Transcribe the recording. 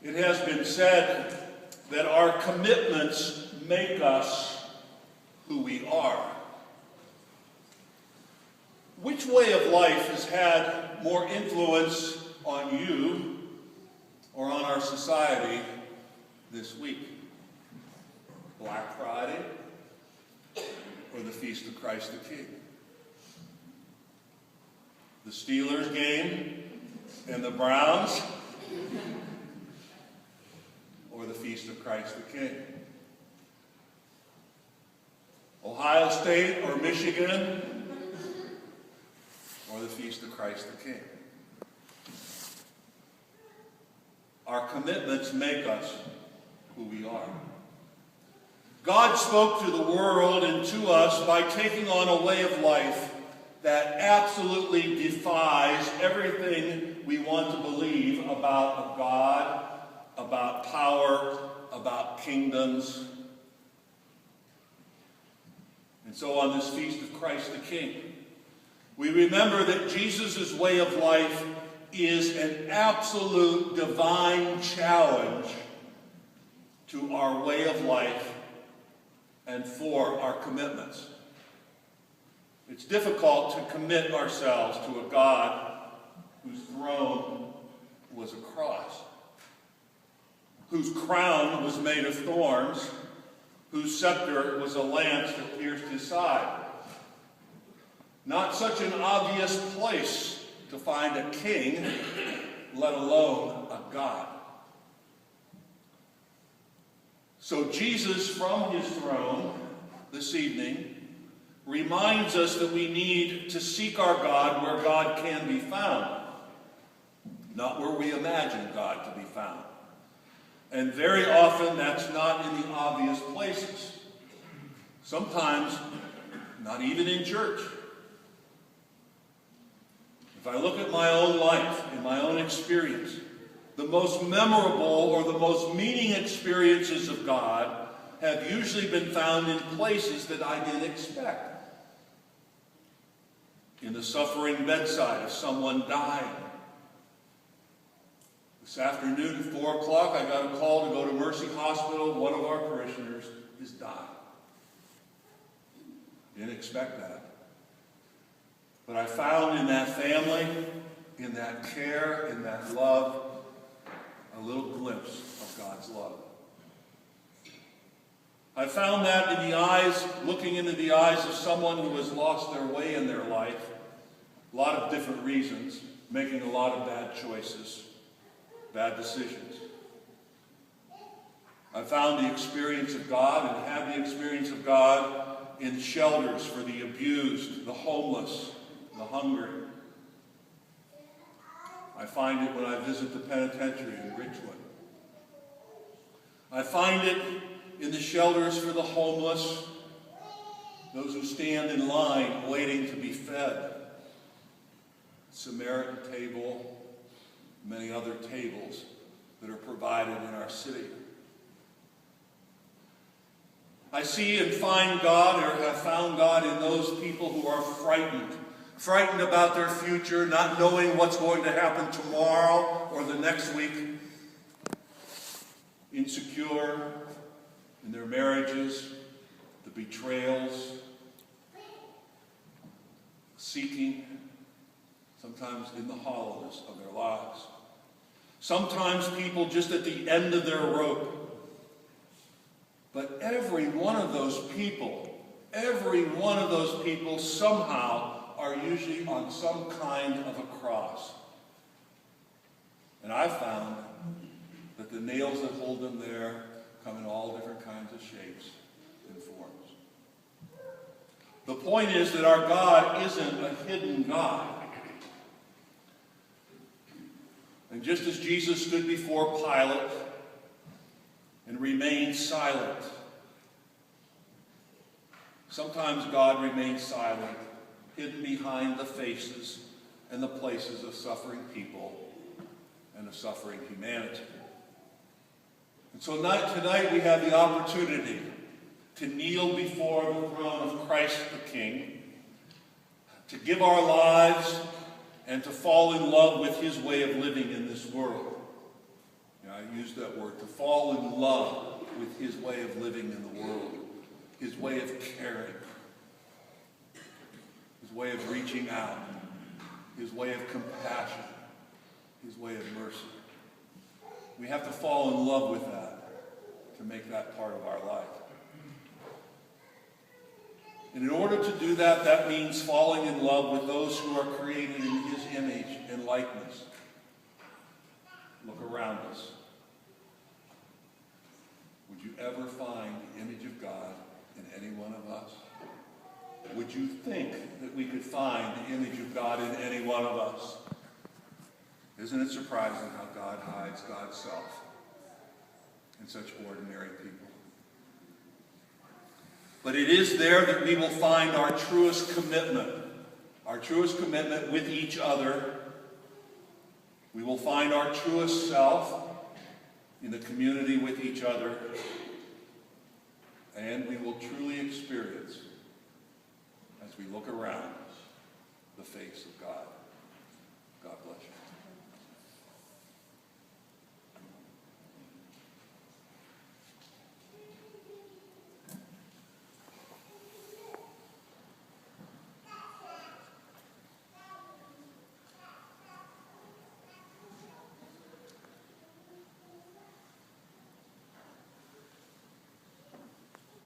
It has been said that our commitments make us who we are. Which way of life has had more influence on you or on our society this week? Black Friday or the Feast of Christ the King? The Steelers game and the Browns or the Feast of Christ the King? Ohio State or Michigan or the Feast of Christ the King? Our commitments make us who we are. God spoke to the world and to us by taking on a way of life that absolutely defies everything we want to believe about God, about power, about kingdoms. And so on this Feast of Christ the King, we remember that Jesus' way of life is an absolute divine challenge to our way of life and for our commitments. It's difficult to commit ourselves to a God whose throne was a cross, whose crown was made of thorns, whose scepter was a lance that pierced his side. Not such an obvious place to find a king, let alone a God. So Jesus, from his throne this evening, reminds us that we need to seek our God where God can be found, not where we imagine God to be found. And very often that's not in the obvious places. Sometimes not even in church. If I look at my own life, in my own experience, the most memorable or the most meaning experiences of God have usually been found in places that I didn't expect. In the suffering bedside of someone dying. This afternoon at 4 o'clock, I got a call to go to Mercy Hospital. One of our parishioners is dying. Didn't expect that. But I found in that family, in that care, in that love, a little glimpse of God's love. I found that in the eyes, looking into the eyes of someone who has lost their way in their life, a lot of different reasons, making a lot of bad choices, bad decisions. I found the experience of God and had the experience of God in shelters for the abused, the homeless, the hungry. I find it when I visit the penitentiary in Richland. I find it in the shelters for the homeless, those who stand in line waiting to be fed. Samaritan table, many other tables that are provided in our city. I see and find God, or have found God, in those people who are frightened about their future, not knowing what's going to happen tomorrow or the next week, insecure in their marriages, the betrayals, seeking, sometimes in the hollowness of their lives. Sometimes people just at the end of their rope. But every one of those people somehow are usually on some kind of a cross. And I've found that the nails that hold them there come in all different kinds of shapes and forms. The point is that our God isn't a hidden God. And just as Jesus stood before Pilate and remained silent, sometimes God remains silent, hidden behind the faces and the places of suffering people and of suffering humanity. And so tonight we have the opportunity to kneel before the throne of Christ the King, to give our lives and to fall in love with his way of living in this world. I use that word, to fall in love with his way of living in the world, his way of caring, his way of reaching out, his way of compassion, his way of mercy. We have to fall in love with that to make that part of our life. And in order to do that, that means falling in love with those who are created in his image and likeness. Look around us. Would you ever find the image of God in any one of us? Would you think that we could find the image of God in any one of us? Isn't it surprising how God hides God's self in such ordinary people? But it is there that we will find our truest commitment with each other. We will find our truest self in the community with each other, and we will truly experience, as we look around, the face of God. God bless you.